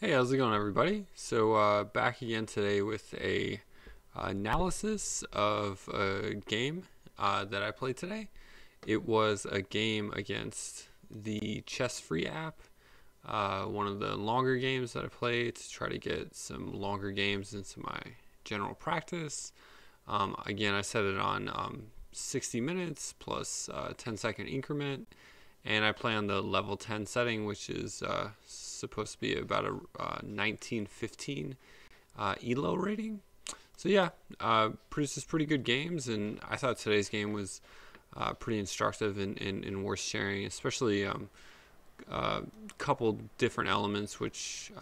Hey, how's it going, everybody? So back again today with a analysis of a game that I played today. It was a game against the Chess Free app, one of the longer games that I played to try to get some longer games into my general practice. Again, I set it on 60 minutes plus 10-second increment, and I play on the level 10 setting, which is supposed to be about a 1915 ELO rating. So yeah, produces pretty good games, and I thought today's game was pretty instructive and worth sharing, especially a couple different elements which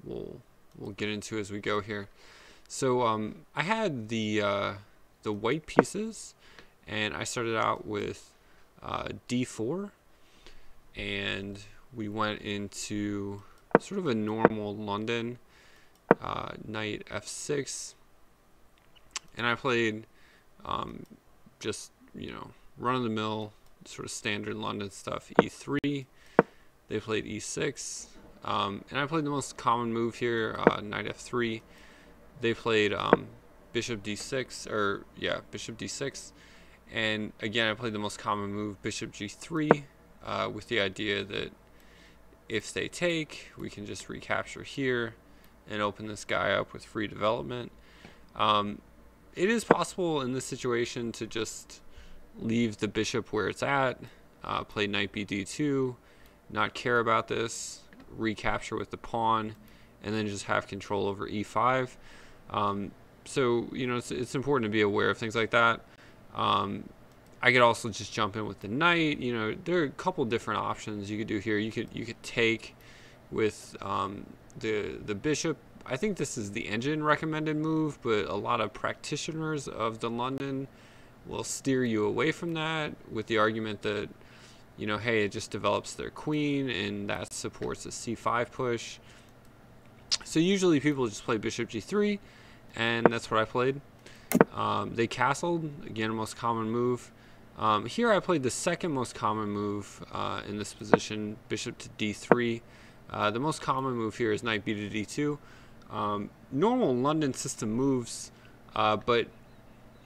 we'll get into as we go here. So I had the white pieces, and I started out with d4, and we went into sort of a normal London, knight f6, and I played just run-of-the-mill sort of standard London stuff, e3. They played e6, and I played the most common move here, knight f3. They played bishop d6, or yeah, bishop d6. And again, I played the most common move, bishop g3, with the idea that if they take, we can just recapture here and open this guy up with free development. It is possible in this situation to just leave the bishop where it's at, play knight bd2, not care about this, recapture with the pawn, and then just have control over e5. So it's important to be aware of things like that. I could also just jump in with the knight. There are a couple different options you could do here. You could take with the bishop. I think this is the engine recommended move, but a lot of practitioners of the London will steer you away from that with the argument that hey, it just develops their queen and that supports a c5 push. So usually people just play bishop g3, and that's what I played. They castled, again, most common move. Here I played the second most common move in this position, bishop to d3. The most common move here is knight b to d2. Normal London system moves, but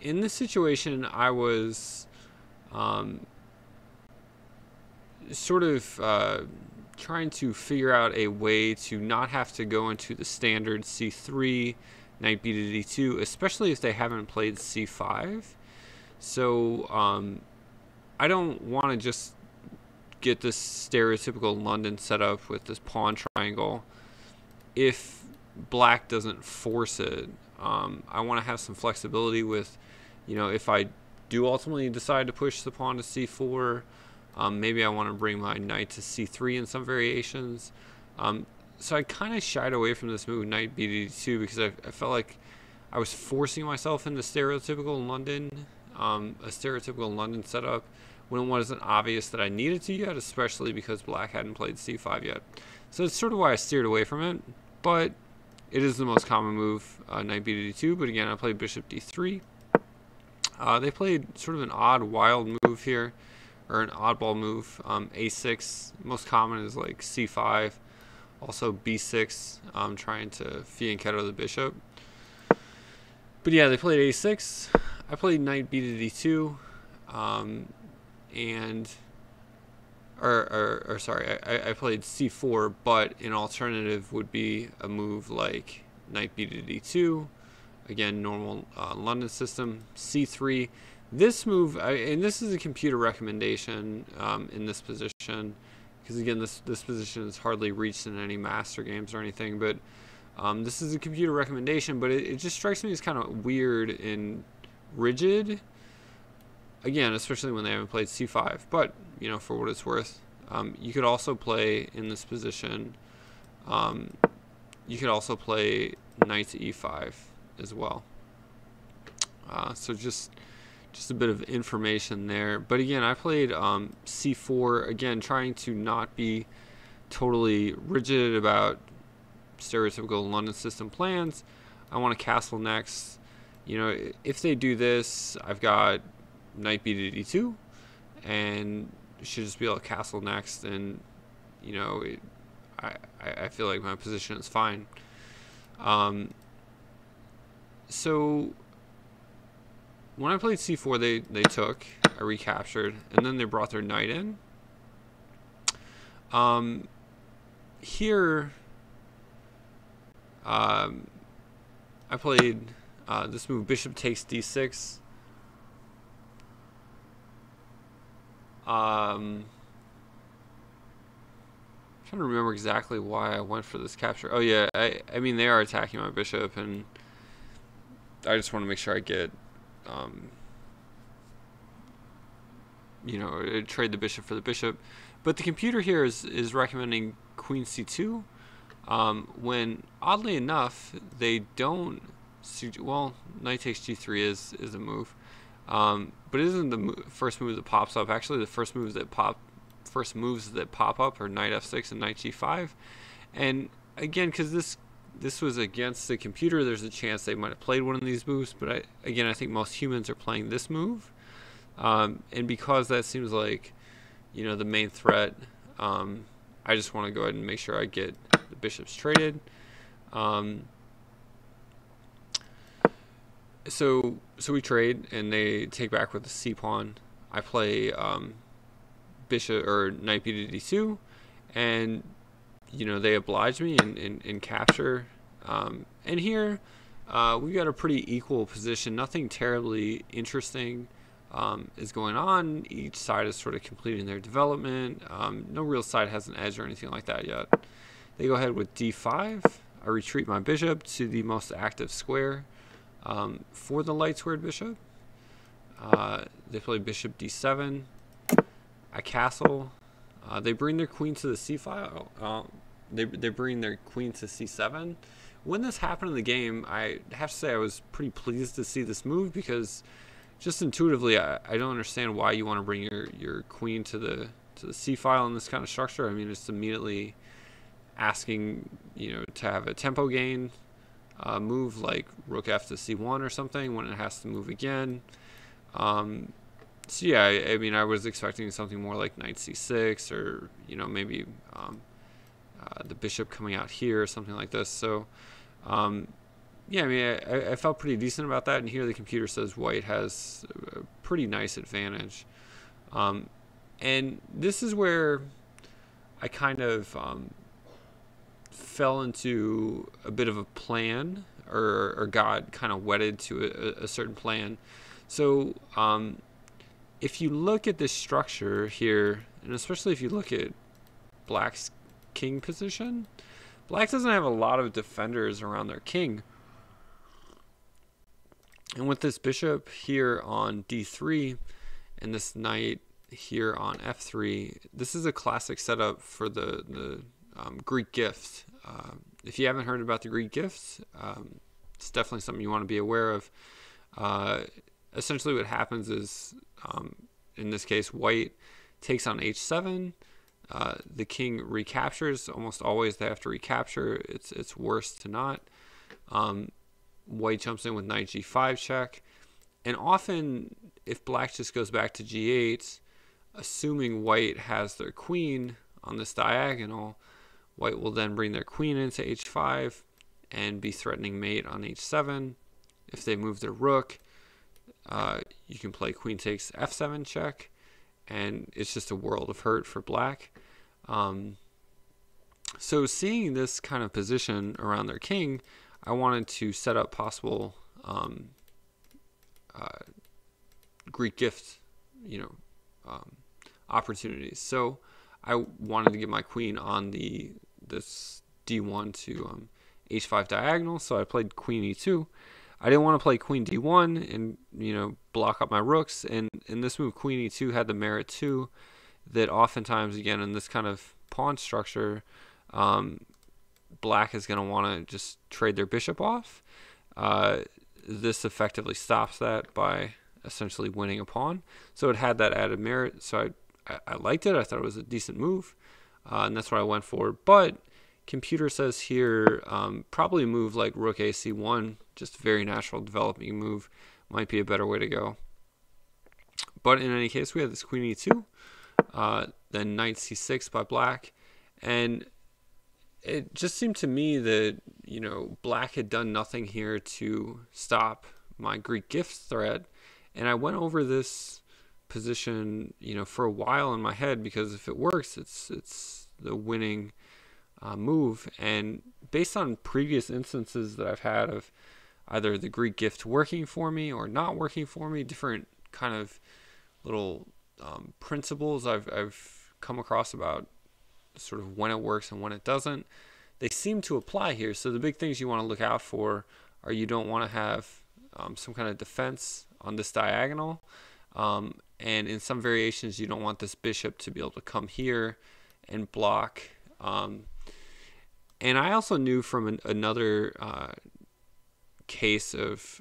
in this situation I was sort of trying to figure out a way to not have to go into the standard c3, knight b to d2, especially if they haven't played c5. So I don't want to just get this stereotypical London setup with this pawn triangle if black doesn't force it. I want to have some flexibility with, if I do ultimately decide to push the pawn to c4, maybe I want to bring my knight to c3 in some variations. So I kind of shied away from this move, knight b to d2, because I felt like I was forcing myself into stereotypical London, a stereotypical London setup, when it wasn't obvious that I needed to yet, especially because black hadn't played c5 yet. So it's sort of why I steered away from it, but it is the most common move, knight b to d2, but again, I played bishop d3. They played sort of an odd, wild move here, or an oddball move, a6. Most common is like c5, also b6, trying to fianchetto the bishop. But yeah, they played a6. I played knight b to d2, I played c4, but an alternative would be a move like knight b to d2. Again, normal London system. c3. This move, and this is a computer recommendation in this position, because again, this position is hardly reached in any master games or anything, but this is a computer recommendation, but it just strikes me as kind of weird and rigid. Again, especially when they haven't played c5, but for what it's worth, you could also play in this position. You could also play knight to e5 as well. So just a bit of information there. But again, I played c4, again, trying to not be totally rigid about stereotypical London system plans. I want to castle next. If they do this, I've got knight b to d2, and should just be able to castle next, and I feel like my position is fine. So when I played c4, they took, I recaptured, and then they brought their knight in. Here, I played this move, bishop takes d6. I'm trying to remember exactly why I went for this capture. Oh yeah, I mean they are attacking my bishop, and I just want to make sure I get, you know, trade the bishop for the bishop. But the computer here is recommending queen c2, when oddly enough they don't. Well, knight takes g3 is a move, but it isn't the first move that pops up. Actually, the first moves that pop up are knight f6 and knight g5. And again, because this was against the computer, there's a chance they might have played one of these moves. But I think most humans are playing this move, and because that seems like, you know, the main threat, I just want to go ahead and make sure I get the bishops traded. So we trade, and they take back with the c pawn. I play bishop or knight b to d2, and you know they oblige me and capture. And here we got a pretty equal position. Nothing terribly interesting is going on. Each side is sort of completing their development. No real side has an edge or anything like that yet. They go ahead with d5. I retreat my bishop to the most active square for the light squared bishop. They play bishop d7. I castle. They bring their queen to the c file. They bring their queen to c7. When this happened in the game, I have to say I was pretty pleased to see this move, because just intuitively I don't understand why you want to bring your queen to the c file in this kind of structure. I mean, it's immediately asking, you know, to have a tempo gain move like rook f to c1 or something when it has to move again. So yeah, I mean, I was expecting something more like knight c6, or you know, maybe the bishop coming out here or something like this. So yeah, I mean, I felt pretty decent about that. And here the computer says white has a pretty nice advantage. And this is where I kind of fell into a bit of a plan, or got kind of wedded to a certain plan. So if you look at this structure here, and especially if you look at black's king position, black doesn't have a lot of defenders around their king. And with this bishop here on d3 and this knight here on f3, this is a classic setup for the Greek gift. If you haven't heard about the Greek gift, it's definitely something you want to be aware of. Essentially what happens is, in this case, white takes on h7. The king recaptures. Almost always they have to recapture. It's worse to not. White jumps in with knight g5 check. And often, if black just goes back to g8, assuming white has their queen on this diagonal, white will then bring their queen into h5 and be threatening mate on h7. If they move their rook, you can play queen takes f7 check, and it's just a world of hurt for black. So seeing this kind of position around their king, I wanted to set up possible Greek gift, you know, opportunities. So I wanted to get my queen on this d1 to h5 diagonal. So I played queen e2. I didn't want to play queen d1 and, you know, block up my rooks. And in this move, queen e2 had the merit too, that oftentimes, again, in this kind of pawn structure, black is going to want to just trade their bishop off. This effectively stops that by essentially winning a pawn. So it had that added merit. So I liked it. I thought it was a decent move, and that's what I went for. But computer says here, probably a move like rook ac1, just a very natural developing move, might be a better way to go. But in any case, we have this queen e2, then knight c6 by black. And it just seemed to me that, black had done nothing here to stop my Greek gift threat. And I went over this position, for a while in my head, because if it works, it's the winning move. And based on previous instances that I've had of either the Greek gift working for me or not working for me, different kind of little principles I've come across about sort of when it works and when it doesn't, they seem to apply here. So the big things you want to look out for are you don't want to have some kind of defense on this diagonal, and in some variations you don't want this bishop to be able to come here and block. And I also knew from another case of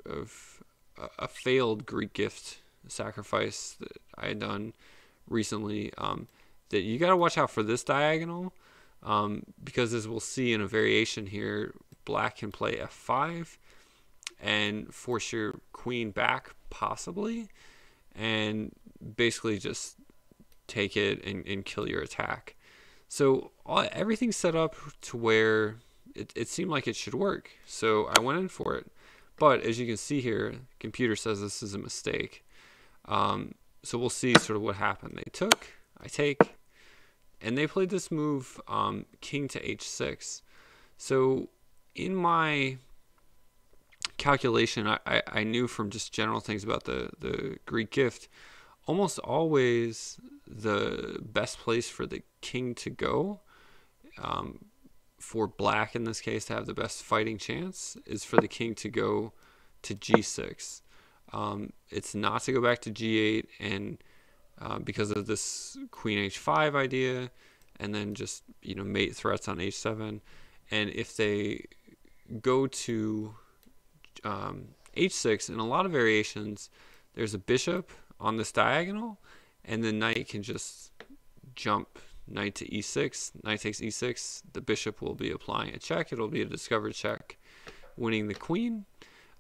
a failed Greek gift sacrifice that I had done recently, that you got to watch out for this diagonal, because as we'll see in a variation here, black can play f5 and force your queen back possibly, and basically just take it and kill your attack. So everything's set up to where it seemed like it should work. So I went in for it. But as you can see here, the computer says this is a mistake. So we'll see sort of what happened. They took, I take, and they played this move, king to h6. So in my calculation, I knew from just general things about the Greek gift, almost always the best place for the king to go, for black in this case to have the best fighting chance, is for the king to go to g6. It's not to go back to g8, and because of this queen h5 idea, and then just mate threats on h7. And if they go to h6, in a lot of variations there's a bishop on this diagonal, and the knight can just jump knight to e6. Knight takes e6, the bishop will be applying a check. It'll be a discovered check, winning the queen.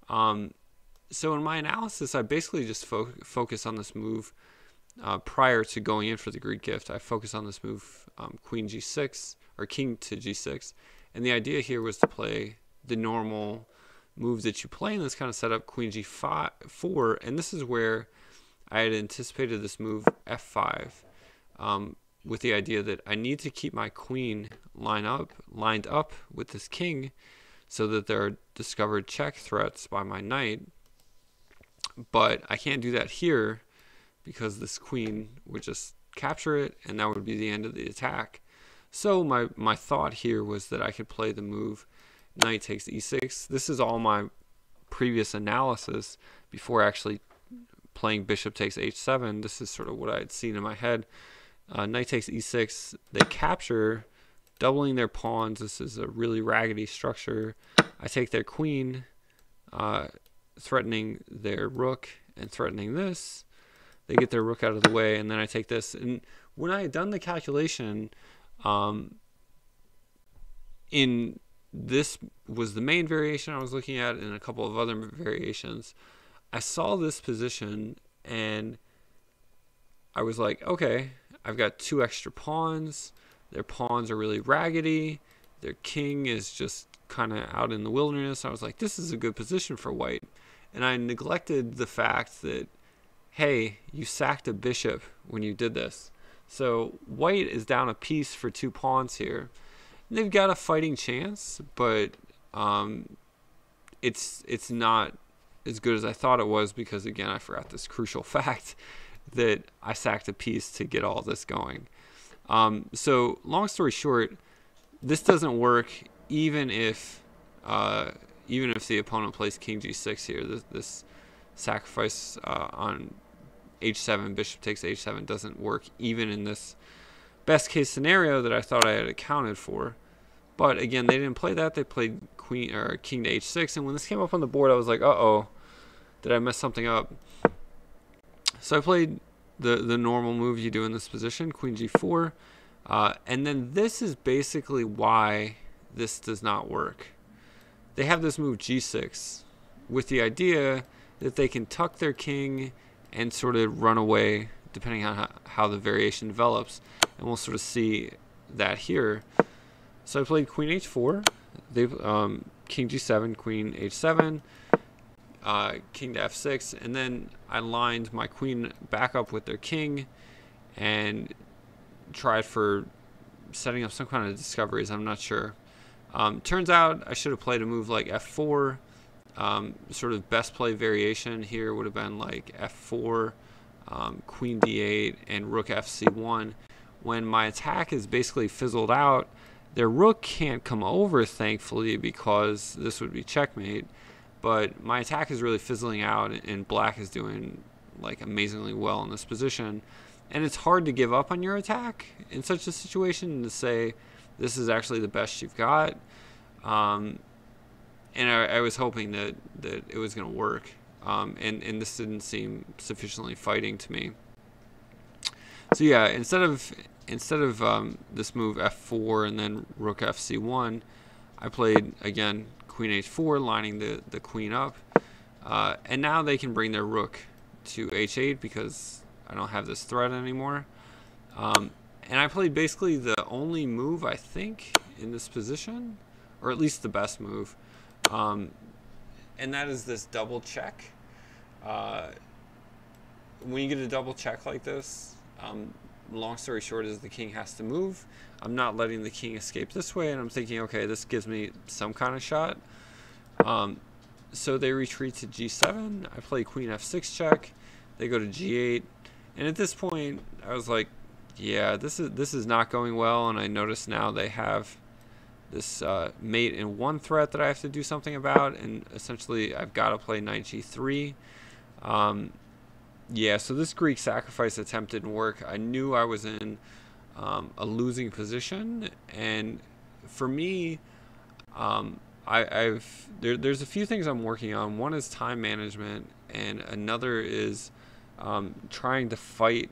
So in my analysis, I basically just focus on this move prior to going in for the Greek gift. I focus on this move, queen g6, or king to g6. And the idea here was to play the normal move that you play in this kind of setup, queen g4. And this is where I had anticipated this move f5, with the idea that I need to keep my queen lined up with this king so that there are discovered check threats by my knight. But I can't do that here because this queen would just capture it, and that would be the end of the attack. So my thought here was that I could play the move knight takes e6. This is all my previous analysis before actually playing bishop takes h7. This is sort of what I had seen in my head. Knight takes e6. They capture, doubling their pawns. This is a really raggedy structure. I take their queen, threatening their rook and threatening this. They get their rook out of the way, and then I take this. And when I had done the calculation, in this was the main variation I was looking at, and a couple of other variations, I saw this position and I was like, okay, I've got two extra pawns. Their pawns are really raggedy. Their king is just kind of out in the wilderness. I was like, this is a good position for white. And I neglected the fact that, hey, you sacked a bishop when you did this. So white is down a piece for two pawns here. And they've got a fighting chance, but it's not as good as I thought it was, because again, I forgot this crucial fact that I sacked a piece to get all this going. So long story short, this doesn't work even if the opponent plays king g6 here. This sacrifice on h7, bishop takes h7, doesn't work even in this best case scenario that I thought I had accounted for. But again, they didn't play that. They played queen or king to h6, and when this came up on the board, I was like, uh-oh, did I mess something up? So I played the normal move you do in this position, queen g4, and then this is basically why this does not work. They have this move g6 with the idea that they can tuck their king and sort of run away, depending on how the variation develops, and we'll sort of see that here. So I played queen h4, they king g7, queen h7, king to f6, and then I lined my queen back up with their king and tried for setting up some kind of discoveries. I'm not sure. Turns out I should have played a move like f4. Sort of best play variation here would have been like f4, queen d8, and rook fc1. When my attack is basically fizzled out, their rook can't come over, thankfully, because this would be checkmate. But my attack is really fizzling out, and black is doing like amazingly well in this position. And it's hard to give up on your attack in such a situation, to say this is actually the best you've got. And I was hoping that it was going to work. And this didn't seem sufficiently fighting to me. So yeah, instead of this move f4 and then rook fc1, I played again queen h4, lining the queen up, and now they can bring their rook to h8 because I don't have this threat anymore. And I played basically the only move, I think, in this position, or at least the best move, and that is this double check. When you get a double check like this, long story short is the king has to move. I'm not letting the king escape this way, and I'm thinking, okay, this gives me some kind of shot. So they retreat to g7. I play queen f6 check. They go to g8, and at this point I was like, yeah, this is not going well. And I notice now they have this mate in one threat that I have to do something about, and essentially I've got to play knight g3. Yeah, so this Greek sacrifice attempt didn't work. I knew I was in a losing position, and for me, there's a few things I'm working on. One is time management, and another is trying to fight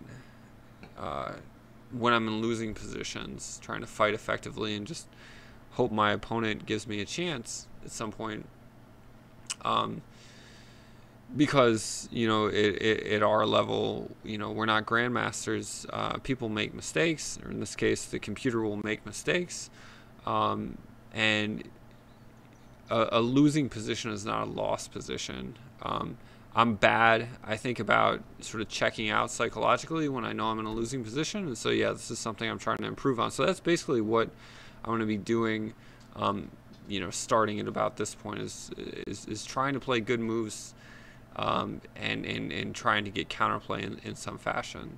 when I'm in losing positions, trying to fight effectively and just hope my opponent gives me a chance at some point. Because, you know, at our level, you know, we're not grandmasters. People make mistakes, or in this case, the computer will make mistakes. And a losing position is not a lost position. I'm bad, I think, about sort of checking out psychologically when I know I'm in a losing position. And so, yeah, this is something I'm trying to improve on. So that's basically what I'm going to be doing, you know, starting at about this point, is trying to play good moves, and trying to get counterplay in some fashion.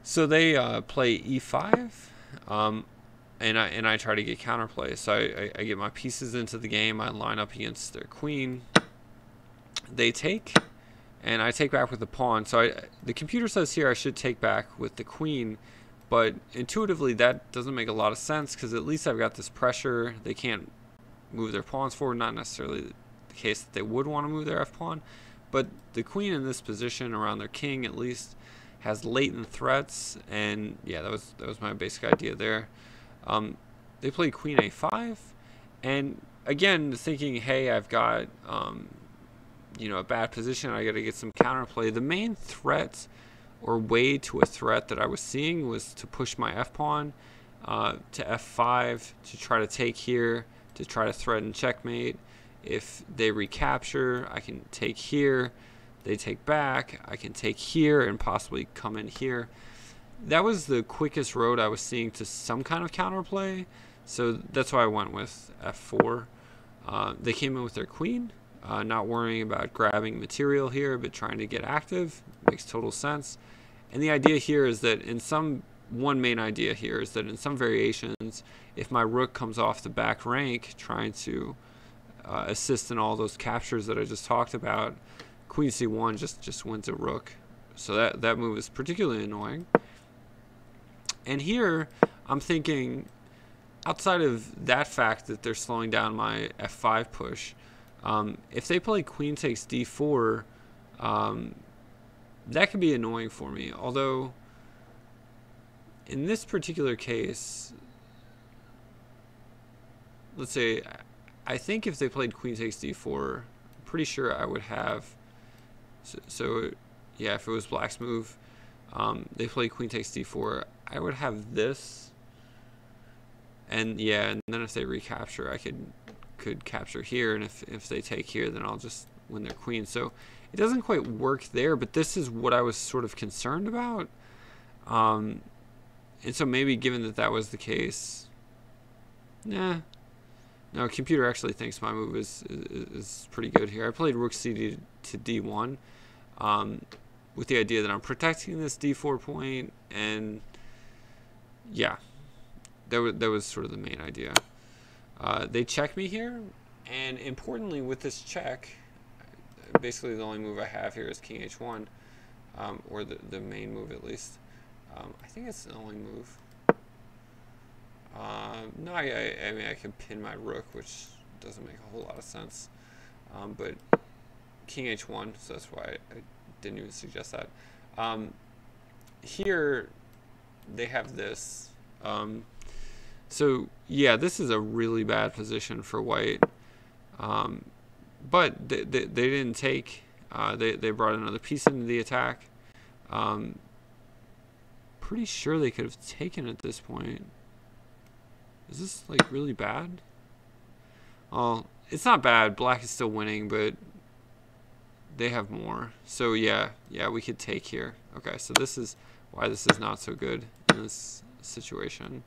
So they play e5, and I try to get counterplay. So I get my pieces into the game. I line up against their queen. They take, and I take back with the pawn. So the computer says here I should take back with the queen, but intuitively that doesn't make a lot of sense, because at least I've got this pressure. They can't move their pawns forward, not necessarily the case that they would want to move their f-pawn, but the queen in this position around their king at least has latent threats. And yeah, that was my basic idea there. They play queen a5, and again thinking, hey, I've got you know, a bad position, I got to get some counterplay. The main threat, or way to a threat, that I was seeing was to push my f-pawn to f5 to try to take here, to try to threaten checkmate. If they recapture, I can take here. They take back, I can take here and possibly come in here. That was the quickest road I was seeing to some kind of counterplay, so that's why I went with f4. They came in with their queen, not worrying about grabbing material here, but trying to get active. Makes total sense. And the idea here is that one main idea here is that in some variations, if my rook comes off the back rank trying to assist in all those captures that I just talked about, queen c1 just wins a rook. So that move is particularly annoying. And here I'm thinking, outside of that fact that they're slowing down my f5 push, if they play queen takes d4, that could be annoying for me. Although in this particular case, let's say, I think if they played queen takes d4, I'm pretty sure I would have, so yeah, if it was black's move, they play queen takes d4, I would have this, And yeah, and then if they recapture, I could capture here, and if they take here, then I'll just win their queen. So it doesn't quite work there, but this is what I was sort of concerned about. And so maybe given that that was the case, no, computer actually thinks my move is pretty good here. I played rook c to d1 with the idea that I'm protecting this d4 point, and yeah, that was sort of the main idea. They check me here, and importantly with this check, basically the only move I have here is king h1, or the main move at least. I think it's the only move. No, I mean I can pin my rook, which doesn't make a whole lot of sense. But king h1, so that's why I didn't even suggest that. Here they have this. So yeah, this is a really bad position for white. But they didn't take. They brought another piece into the attack. Pretty sure they could have taken at this point. Is this like really bad? Well, it's not bad. Black is still winning, but they have more. So yeah, we could take here. Okay, so this is why this is not so good in this situation.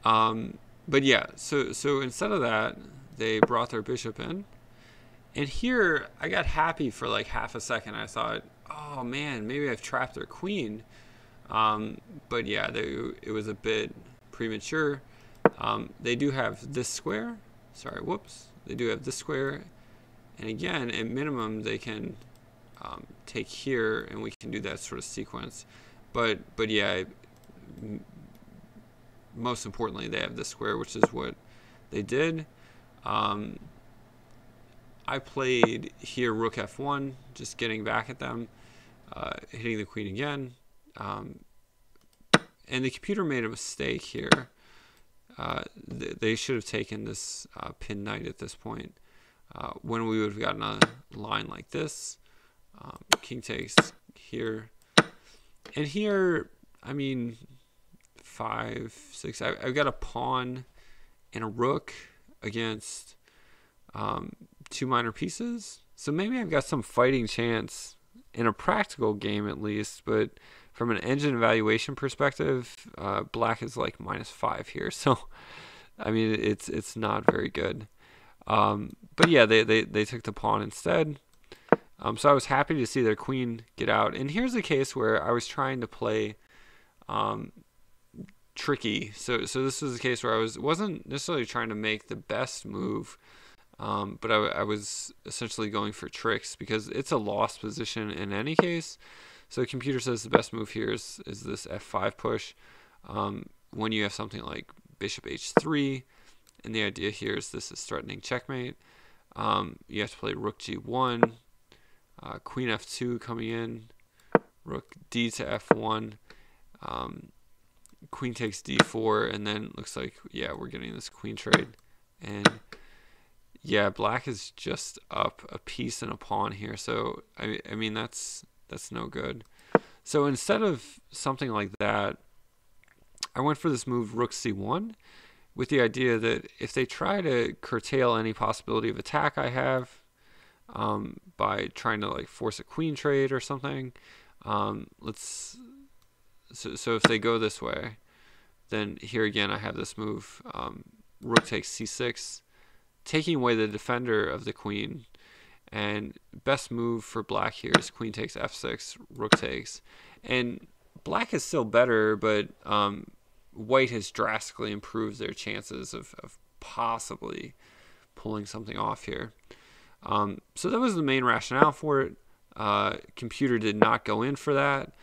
But yeah, so instead of that, they brought their bishop in. And here, I got happy for like half a second. I thought, oh man, maybe I've trapped their queen. But yeah, it was a bit premature. They do have this square. Sorry, whoops. They do have this square. And again, at minimum, they can take here, and we can do that sort of sequence. But yeah, most importantly, they have this square, which is what they did. I played here rook f1, just getting back at them, hitting the queen again. And the computer made a mistake here. They should have taken this pin knight at this point. When we would have gotten a line like this, king takes here. And here, I mean, 5, 6, I've got a pawn and a rook against 2 minor pieces. So maybe I've got some fighting chance in a practical game at least, but from an engine evaluation perspective, black is like -5 here. So, I mean, it's not very good. But yeah, they took the pawn instead. So I was happy to see their queen get out. And here's a case where I was trying to play tricky. So this was a case where I wasn't necessarily trying to make the best move, but I was essentially going for tricks because it's a lost position in any case. So the computer says the best move here is this f5 push. When you have something like bishop h3, and the idea here is this is threatening checkmate. You have to play rook g1, queen f2 coming in, rook d to f1, queen takes d4, and then looks like, yeah, we're getting this queen trade. And yeah, black is just up a piece and a pawn here. So I mean that's no good. So instead of something like that, I went for this move rook c1 with the idea that if they try to curtail any possibility of attack I have by trying to like force a queen trade or something, so if they go this way, then here again I have this move, rook takes c6, taking away the defender of the queen. And best move for black here is queen takes f6, rook takes. And black is still better, but white has drastically improved their chances of possibly pulling something off here. So that was the main rationale for it. Computer did not go in for that.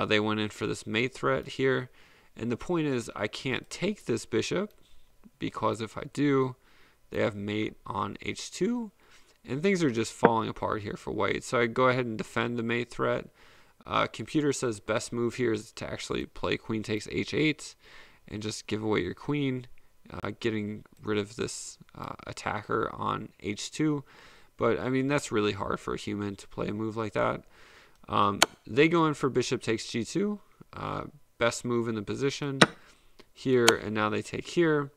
They went in for this mate threat here. And the point is I can't take this bishop because if I do, they have mate on h2. And things are just falling apart here for white. So I go ahead and defend the mate threat. Computer says best move here is to actually play queen takes h8 and just give away your queen, getting rid of this attacker on h2. But I mean, that's really hard for a human to play a move like that. They go in for bishop takes g2, best move in the position. here, and now they take here.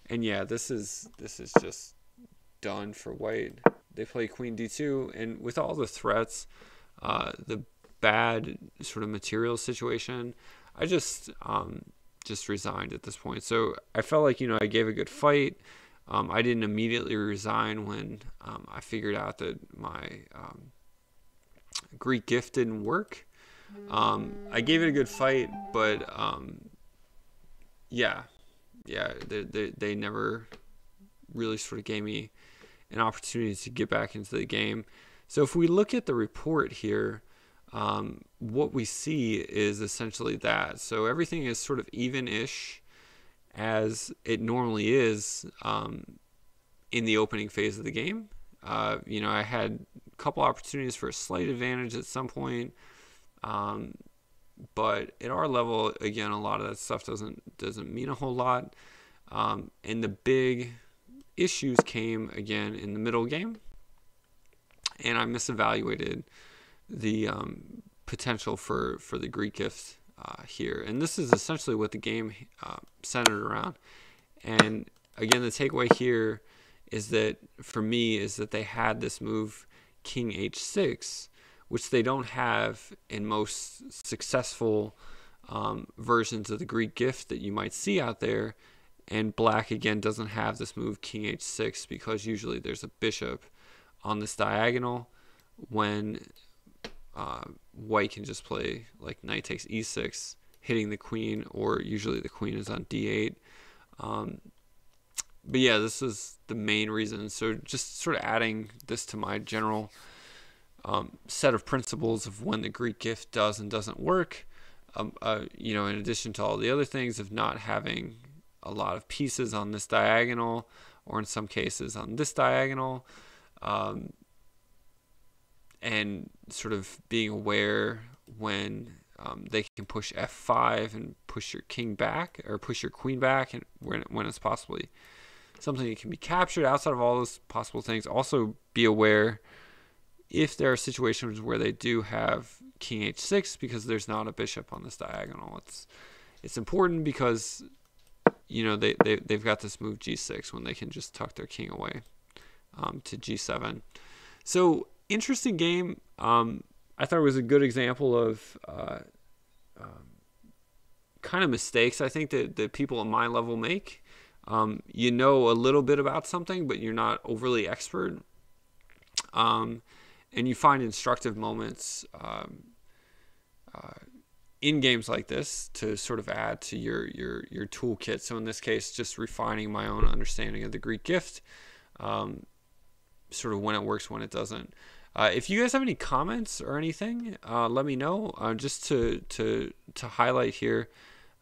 And yeah, this is just done for white. They play queen d2, and with all the threats, the bad sort of material situation, I just resigned at this point. So I felt like, I gave a good fight. I didn't immediately resign when I figured out that my Greek gift didn't work. I gave it a good fight, but yeah, they never really sort of gave me an opportunity to get back into the game. So if we look at the report here, what we see is essentially that. So everything is sort of even-ish as it normally is in the opening phase of the game. I had a couple opportunities for a slight advantage at some point, but at our level, again, a lot of that stuff doesn't mean a whole lot. And the big issues came again in the middle game, and I misevaluated the potential for the Greek gift here. And this is essentially what the game centered around. And again, the takeaway here is that, for me, is that they had this move king h6, which they don't have in most successful versions of the Greek gift that you might see out there. And black, again, doesn't have this move king h6 because usually there's a bishop on this diagonal when white can just play like knight takes e6, hitting the queen, or usually the queen is on d8. But yeah, this is the main reason. So just sort of adding this to my general set of principles of when the Greek gift does and doesn't work, in addition to all the other things of not having a lot of pieces on this diagonal, or in some cases on this diagonal, and sort of being aware when they can push f5 and push your king back, or push your queen back, and when it's possibly something that can be captured. Outside of all those possible things, also be aware if there are situations where they do have king h6 because there's not a bishop on this diagonal. It's important because they've got this move g6 when they can just tuck their king away to g7. So interesting game. I thought it was a good example of kind of mistakes I think that people at my level make. A little bit about something, but you're not overly expert. And you find instructive moments in games like this to sort of add to your toolkit. So in this case, just refining my own understanding of the Greek gift, sort of when it works, when it doesn't. If you guys have any comments or anything, let me know. Just to highlight here,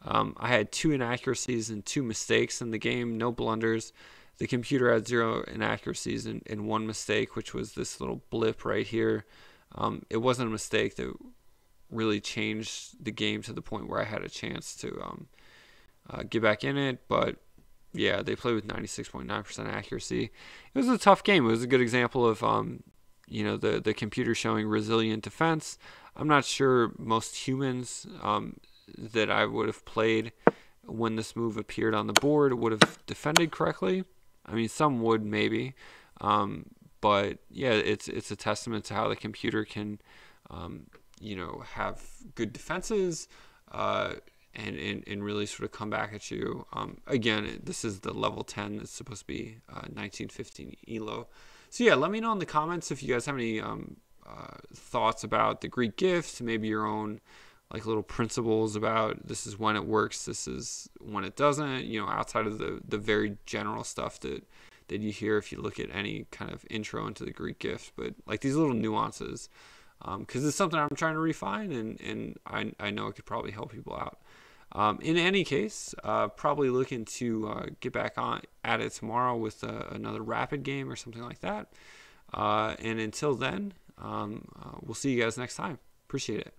I had 2 inaccuracies and 2 mistakes in the game, no blunders. The computer had 0 inaccuracies and 1 mistake, which was this little blip right here. It wasn't a mistake that really changed the game to the point where I had a chance to get back in it. But yeah, they played with 96.9% accuracy. It was a tough game. It was a good example of the computer showing resilient defense. I'm not sure most humans that I would have played when this move appeared on the board would have defended correctly. I mean, some would maybe, but yeah, it's a testament to how the computer can, have good defenses and really sort of come back at you. Again, this is the level 10. It's supposed to be 1915 ELO. So yeah, let me know in the comments if you guys have any thoughts about the Greek gift, maybe your own like little principles about this is when it works, this is when it doesn't, outside of the very general stuff that you hear if you look at any kind of intro into the Greek gift, but like these little nuances, because it's something I'm trying to refine, and I know it could probably help people out. In any case, probably looking to get back on at it tomorrow with another rapid game or something like that. And until then, we'll see you guys next time. Appreciate it.